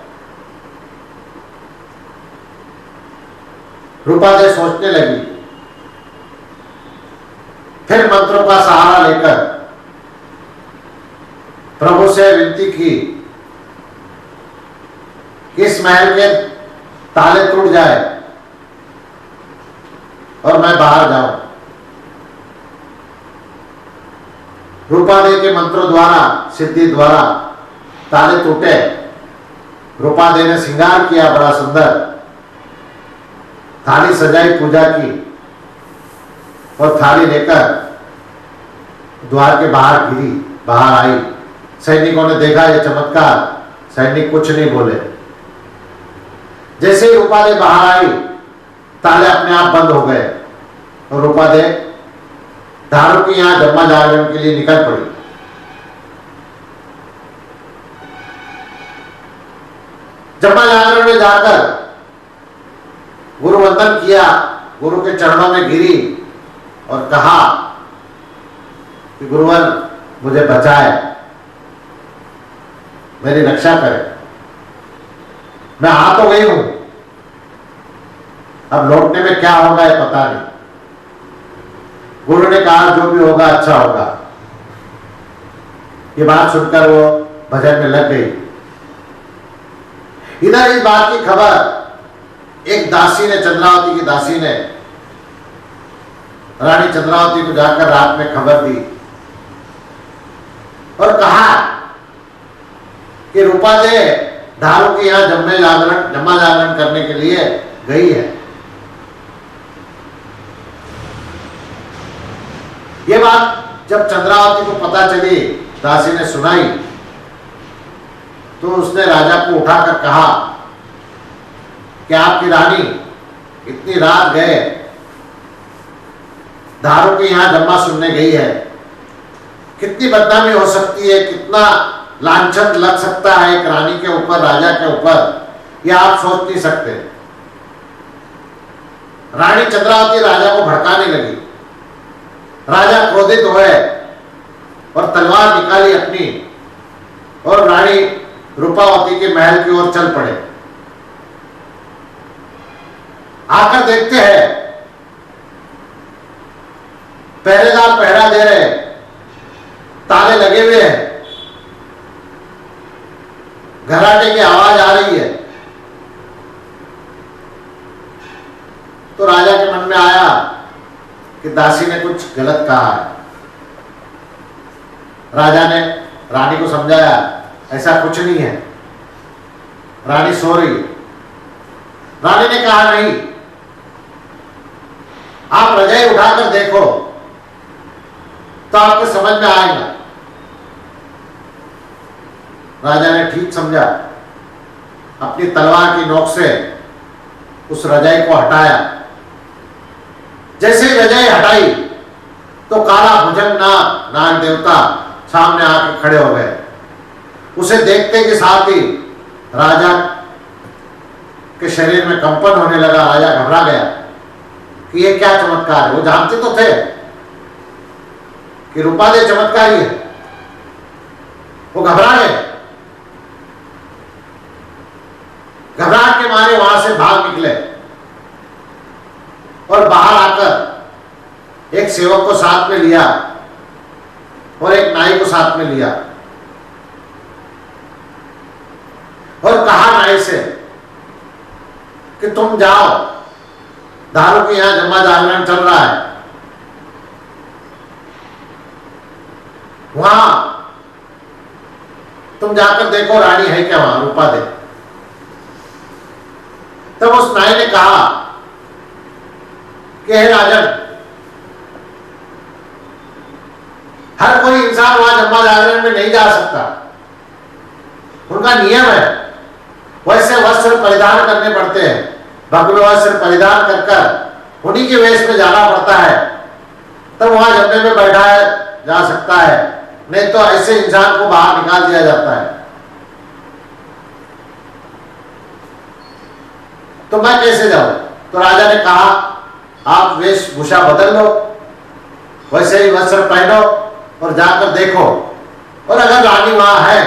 रूपादेह सोचने लगी, फिर मंत्रों का सहारा लेकर प्रभु से विनती की कि इस महल के ताले टूट जाए और मैं बाहर जाऊं। रूपादेह के मंत्रों द्वारा, सिद्धि द्वारा ताले टूटे। रूपादेह ने श्रृंगार किया बड़ा सुंदर, थाली सजाई, पूजा की और थाली लेकर द्वार के बाहर गिरी, बाहर आई। सैनिकों ने देखा यह चमत्कार, सैनिक कुछ नहीं बोले। जैसे ही रूपादेह बाहर आई, ताले अपने आप बंद हो गए और रूपादेह दारू की यहां जम्मा जागरण के लिए निकल पड़ी। जम्मा जागरण में जाकर गुरु वंदन किया, गुरु के चरणों में गिरी और कहा कि गुरुवर मुझे बचाए, मेरी रक्षा करे। मैं आ तो गई हूं, अब लौटने में क्या होगा ये पता नहीं। गुरु ने कहा जो भी होगा अच्छा होगा। ये बात सुनकर वो भजन में लग गई। इधर इस बात की खबर एक दासी ने, चंद्रावती की दासी ने रानी चंद्रावती को जाकर रात में खबर दी और कहा कि रूपा दे धारू के यहां जम्मा जागरण करने के लिए गई है। ये बात जब चंद्रावती को पता चली, दासी ने सुनाई, तो उसने राजा को उठाकर कहा कि आपकी रानी इतनी रात गए धारू के यहां जम्मा सुनने गई है, कितनी बदनामी हो सकती है, कितना लांछन लग सकता है एक रानी के ऊपर, राजा के ऊपर, यह आप सोच नहीं सकते। रानी चंद्रावती राजा को भड़काने लगी। राजा क्रोधित हुए और तलवार निकाली अपनी और रानी रूपावती के महल की ओर चल पड़े। आकर देखते हैं पहरेदार पहरा दे रहे, ताले लगे हुए हैं, घराटे की आवाज आ रही है। तो राजा के मन में आया कि दासी ने कुछ गलत कहा है। राजा ने रानी को समझाया ऐसा कुछ नहीं है, रानी सो रही है। रानी ने कहा नहीं, आप रजाई उठाकर देखो तो आपको समझ में आएगा। राजा ने ठीक समझा, अपनी तलवार की नोक से उस रजाई को हटाया। जैसे ही रजाई हटाई तो काला भुजंग नाग देवता सामने आके खड़े हो गए। उसे देखते के साथ ही राजा के शरीर में कंपन होने लगा। राजा घबरा गया कि ये क्या चमत्कार है। वो जानते तो थे कि रूपादे चमत्कारी है, वो घबरा गए। घबराहट के मारे वहां से भाग निकले और बाहर आकर एक सेवक को साथ में लिया और एक नाई को साथ में लिया और कहा नाई से कि तुम जाओ, दारू के यहां जम्मा जागरण चल रहा है, वहां तुम जाकर देखो रानी है क्या वहां, रूपा दे। तब उस नाई ने कहा कि हे राजन, हर कोई इंसान वहां जम्मा जागरण में नहीं जा सकता, उनका नियम है, वैसे वस्त्र परिधान करने पड़ते हैं, भगवे वस्त्र परिधान कर कर उन्हीं के वेश में जाना पड़ता है, तब वहां जम्मे में बैठाया जा सकता है, नहीं तो ऐसे इंसान को बाहर निकाल दिया जाता है। तो मैं कैसे जाऊं? तो राजा ने कहा आप वेशभूषा बदल लो, वैसे ही वस्त्र पहनो और जाकर देखो, और अगर रानी वहां है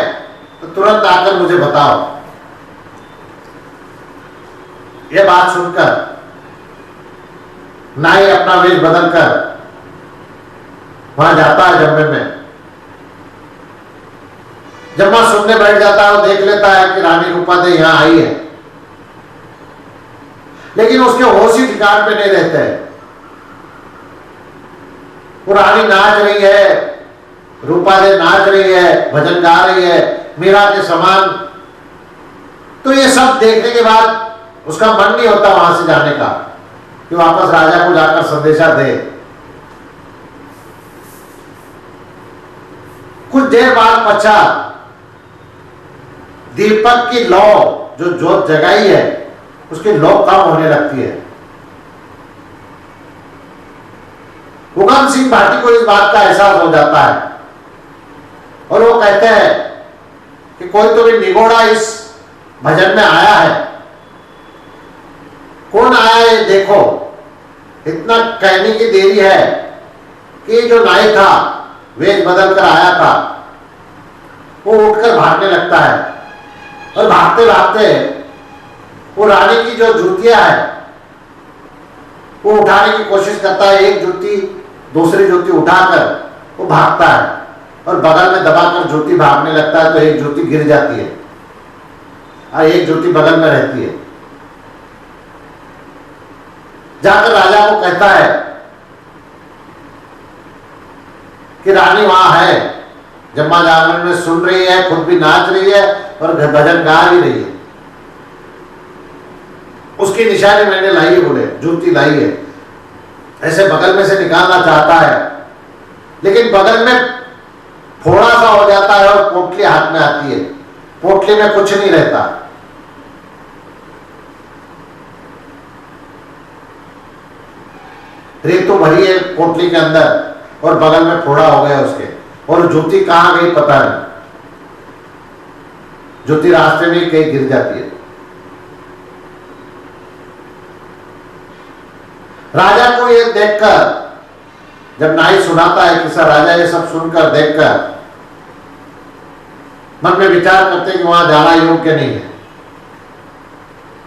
तो तुरंत आकर मुझे बताओ। यह बात सुनकर नाई अपना वेश बदलकर वहां जाता है जम्मे में, जम्मा सुनने बैठ जाता है और देख लेता है कि रानी रूपादे यहां आई है, लेकिन उसके होश ही ठिकान पे नहीं रहते हैं। वो रानी नाच रही है, रूपादे नाच रही है, भजन गा रही है मीरा के समान। तो ये सब देखने के बाद उसका मन नहीं होता वहां से जाने का कि वापस राजा को जाकर संदेशा दे। कुछ देर बाद पश्चात दीपक की लौ जो जोत जगाई है उसकी लौ कम होने लगती है। उगम सिंह भाटी को इस बात का एहसास हो जाता है और वो कहते हैं कि कोई तो भी निगोड़ा इस भजन में आया है, कौन आया है देखो। इतना कहने की देरी है कि जो नाई था वेश बदल कर आया था वो उठकर भागने लगता है और भागते भागते वो रानी की जो जूतियां है वो उठाने की कोशिश करता है, एक जूती दूसरी जूती उठाकर वो भागता है और बगल में दबाकर जूती भागने लगता है तो एक जूती गिर जाती है और एक जूती बगल में रहती है। जाकर राजा को कहता है कि रानी वहां है, जम्मा जागरण में सुन रही है, खुद भी नाच रही है और भजन गा भी रही है। उसकी निशानी मैंने लाई है, बोले जूती लाई है। ऐसे बगल में से निकालना चाहता है लेकिन बगल में थोड़ा सा हो जाता है और पोटली हाथ में आती है, पोटली में कुछ नहीं रहता। रेत तो भरी है पोटली के अंदर और बगल में फोड़ा हो गया उसके, और जूती कहां गई पता नहीं, जूती रास्ते में कहीं गिर जाती है। राजा को ये देखकर, जब नाई सुनाता है कि सर, राजा ये सब सुनकर देखकर मन में विचार करते कि वहां जाना योग्य नहीं है,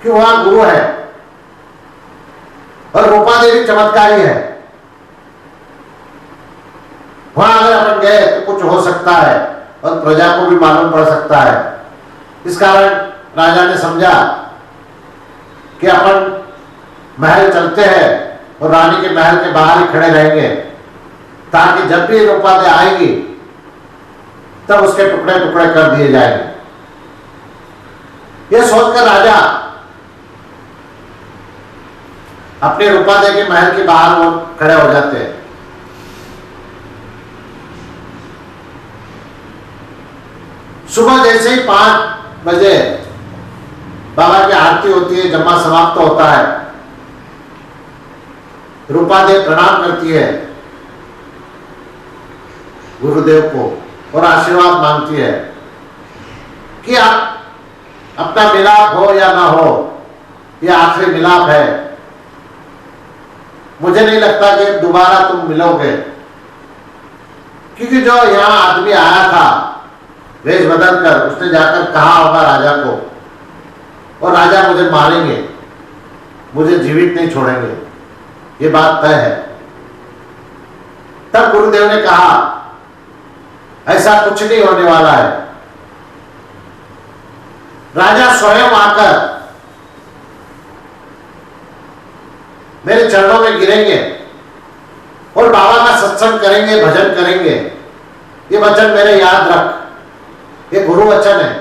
कि वहां गुरु है और रूपा देवी चमत्कारी है, वहां अगर अपन गए तो कुछ हो सकता है और प्रजा को भी मालूम पड़ सकता है। इस कारण राजा ने समझा कि अपन महल चलते हैं और रानी के महल के बाहर ही खड़े रहेंगे ताकि जब भी रूपा दे आएगी तब उसके टुकड़े टुकड़े कर दिए जाएंगे। यह सोचकर राजा अपने रूपा दे के महल के बाहर वो खड़े हो जाते हैं। सुबह जैसे ही 5 बजे बाबा की आरती होती है, जम्मा समाप्त होता है, रूपा देव प्रणाम करती है गुरुदेव को और आशीर्वाद मांगती है कि आप अपना मिलाप हो या ना हो, यह आखिरी मिलाप है, मुझे नहीं लगता कि दोबारा तुम मिलोगे, क्योंकि जो यहां आदमी आया था वेश बदल कर, उसने जाकर कहा होगा राजा को और राजा मुझे मारेंगे, मुझे जीवित नहीं छोड़ेंगे, ये बात तय है। तब गुरुदेव ने कहा ऐसा कुछ नहीं होने वाला है। राजा स्वयं आकर मेरे चरणों में गिरेंगे और बाबा का सत्संग करेंगे, भजन करेंगे, ये वचन मेरे याद रख, ये गुरु वचन है,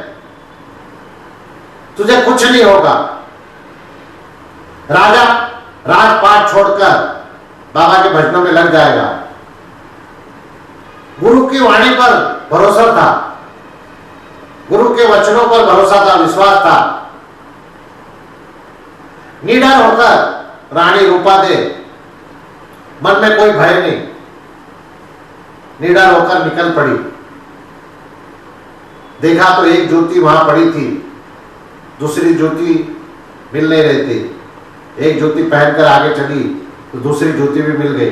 तुझे कुछ नहीं होगा। राजा राजपाट छोड़कर बाबा के भजनों में लग जाएगा। गुरु की वाणी पर भरोसा था, गुरु के वचनों पर भरोसा था, विश्वास था। निडर होकर रानी रूपा दे, मन में कोई भय नहीं, निडर होकर निकल पड़ी। देखा तो एक ज्योति वहां पड़ी थी, दूसरी ज्योति मिल नहीं रही थी। एक ज्योति पहनकर आगे चली तो दूसरी ज्योति भी मिल गई।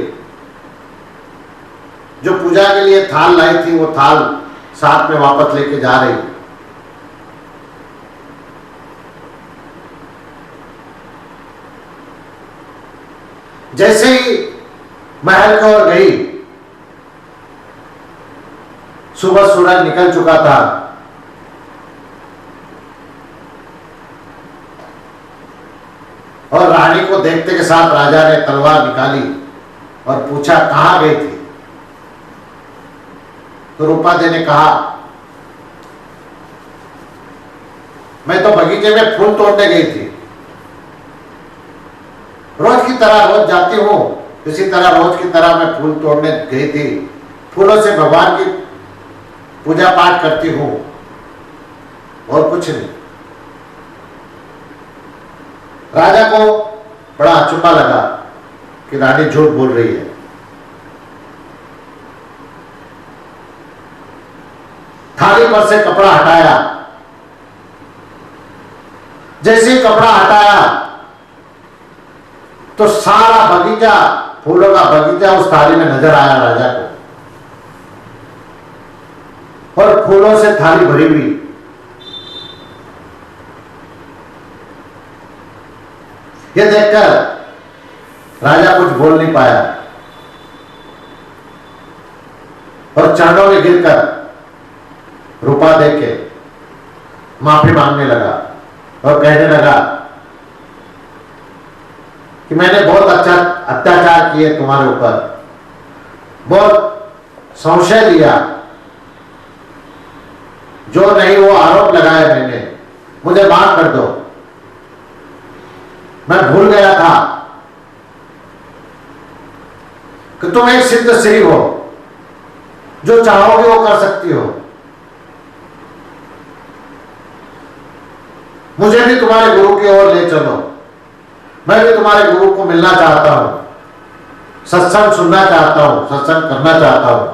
जो पूजा के लिए थाल लाई थी वो थाल साथ में वापस लेके जा रही। जैसे ही महल की ओर गई, सुबह सूरज निकल चुका था। और रानी को देखते के साथ राजा ने तलवार निकाली और पूछा कहां गई थी। तो रूपा दे ने कहा मैं तो बगीचे में फूल तोड़ने गई थी, रोज की तरह रोज जाती हूं, इसी तरह रोज की तरह मैं फूल तोड़ने गई थी, फूलों से भगवान की पूजा पाठ करती हूं और कुछ नहीं। राजा को बड़ा अचंभा लगा कि रानी झूठ बोल रही है। थाली पर से कपड़ा हटाया, जैसे ही कपड़ा हटाया तो सारा बगीचा, फूलों का बगीचा उस थाली में नजर आया राजा को, और फूलों से थाली भरी हुई। यह देखकर राजा कुछ बोल नहीं पाया और चरणों में गिरकर रुपा देके माफी मांगने लगा और कहने लगा कि मैंने बहुत अच्छा अत्याचार किए तुम्हारे ऊपर, बहुत संशय दिया, जो नहीं वो आरोप लगाया मैंने, मुझे माफ कर दो। मैं भूल गया था कि तुम एक सिद्ध स्त्री हो, जो चाहोगे वो कर सकती हो। मुझे भी तुम्हारे गुरु की ओर ले चलो, मैं भी तुम्हारे गुरु को मिलना चाहता हूं, सत्संग सुनना चाहता हूं, सत्संग करना चाहता हूं।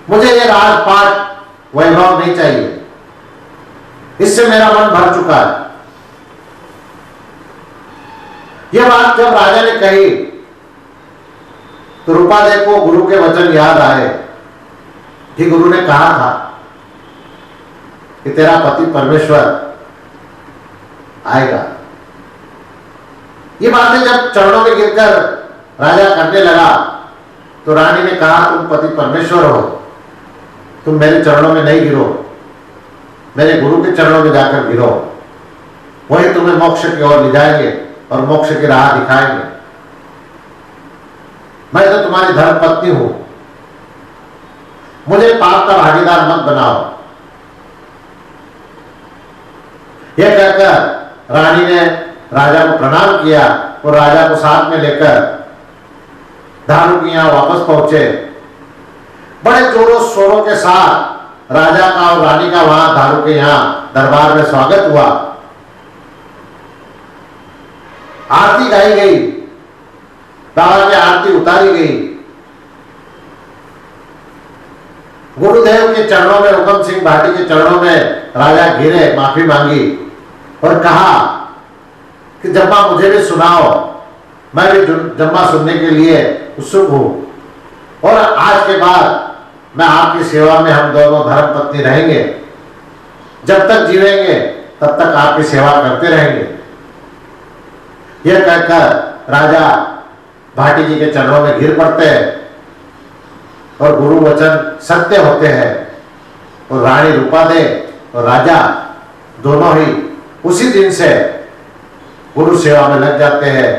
मुझे ये राजपाट वैभव नहीं चाहिए, इससे मेरा मन भर चुका है। यह बात जब राजा ने कही तो रूपादेव को गुरु के वचन याद आए कि गुरु ने कहा था कि तेरा पति परमेश्वर आएगा। ये बातें जब चरणों में गिरकर राजा करने लगा तो रानी ने कहा तुम पति परमेश्वर हो, तुम मेरे चरणों में नहीं गिरो, मेरे गुरु के चरणों में जाकर गिरो, वही तुम्हें मोक्ष की ओर ले जाएंगे और मोक्ष की राह दिखाएंगे। मैं तो तुम्हारी धर्म पत्नी हूं, मुझे पाप का भागीदार मत बनाओ। यह कहकर रानी ने राजा को प्रणाम किया और राजा को साथ में लेकर धारू के यहां वापस पहुंचे। बड़े जोरों शोरों के साथ राजा का और रानी का वहां धारू के यहां दरबार में स्वागत हुआ। आरती गाई गई, बाबा की आरती उतारी गई। गुरुदेव के चरणों में, हुकम सिंह भाटी के चरणों में राजा गिरे, माफी मांगी और कहा कि जम्मा मुझे भी सुनाओ, मैं भी जम्मा सुनने के लिए उत्सुक हूं और आज के बाद मैं आपकी सेवा में, हम दोनों धर्म पत्नी रहेंगे, जब तक जीवेंगे तब तक आपकी सेवा करते रहेंगे। यह कहकर राजा भाटी जी के चरणों में गिर पड़ते हैं और गुरु वचन सत्य होते हैं और रानी रूपादे और राजा दोनों ही उसी दिन से गुरु सेवा में लग जाते हैं।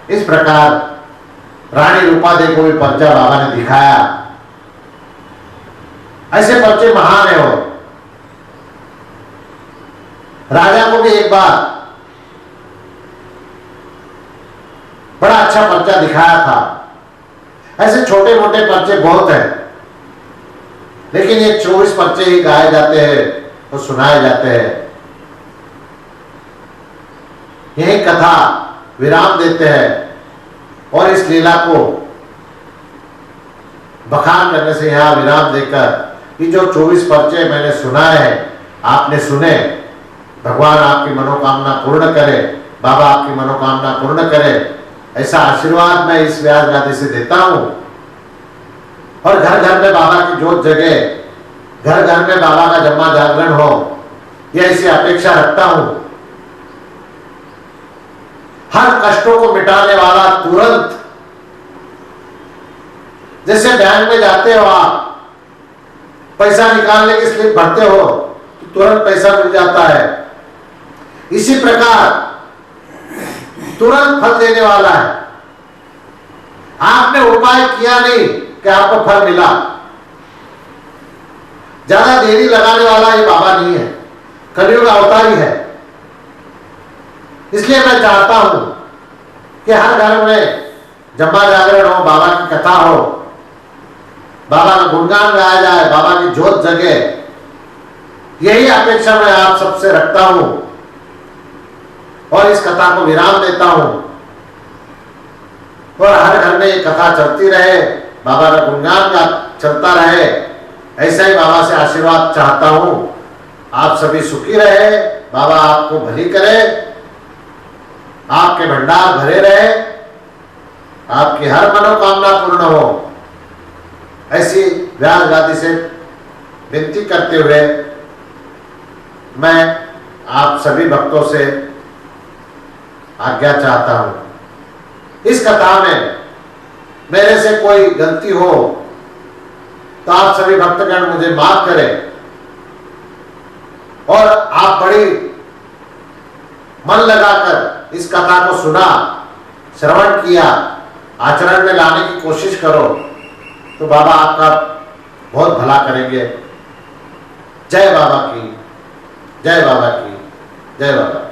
इस प्रकार रानी रूपादे को भी पर्चा बाबा ने दिखाया। ऐसे पर्चे महान है वो। राजा को भी एक बार बड़ा अच्छा पर्चा दिखाया था। ऐसे छोटे मोटे पर्चे बहुत हैं, लेकिन ये 24 पर्चे ही गाए जाते हैं और सुनाए जाते हैं। यही कथा विराम देते हैं और इस लीला को बखान करने से यहां विराम देकर कि जो 24 पर्चे मैंने सुनाए हैं, आपने सुने, भगवान आपकी मनोकामना पूर्ण करे, बाबा आपकी मनोकामना पूर्ण करे, ऐसा आशीर्वाद मैं इस व्यास गादी से देता हूं। और घर घर में बाबा की जोत जगे, घर घर में बाबा का जम्मा जागरण हो, यह ऐसी अपेक्षा रखता हूं। हर कष्टों को मिटाने वाला तुरंत, जैसे बैंक में जाते हो आप, पैसा निकालने की स्लिप भरते हो तो तुरंत पैसा मिल जाता है, इसी प्रकार तुरंत फल देने वाला है। आपने उपाय किया नहीं कि आपको फल मिला। ज्यादा देरी लगाने वाला ये बाबा नहीं है, कलयुग अवतारी है। इसलिए मैं चाहता हूं कि हर घर में जम्मा जागरण हो, बाबा की कथा हो, बाबा का गुणगान गाया जाए, बाबा की जोत जगे। यही अपेक्षा मैं आप सबसे रखता हूं और इस कथा को विराम देता हूं। और हर घर में ये कथा चलती रहे, बाबा का गुणगान का चलता रहे, ऐसा ही बाबा से आशीर्वाद चाहता हूं। आप सभी सुखी रहे, बाबा आपको भली करे, आपके भंडार भरे रहे, आपकी हर मनोकामना पूर्ण हो, ऐसी व्यास गादी से विनती करते हुए मैं आप सभी भक्तों से आज्ञा चाहता हूं। इस कथा में मेरे से कोई गलती हो तो आप सभी भक्तगण मुझे माफ करें। और आप बड़ी मन लगाकर इस कथा को सुना, श्रवण किया, आचरण में लाने की कोशिश करो तो बाबा आपका बहुत भला करेंगे। जय बाबा की, जय बाबा की, जय बाबा।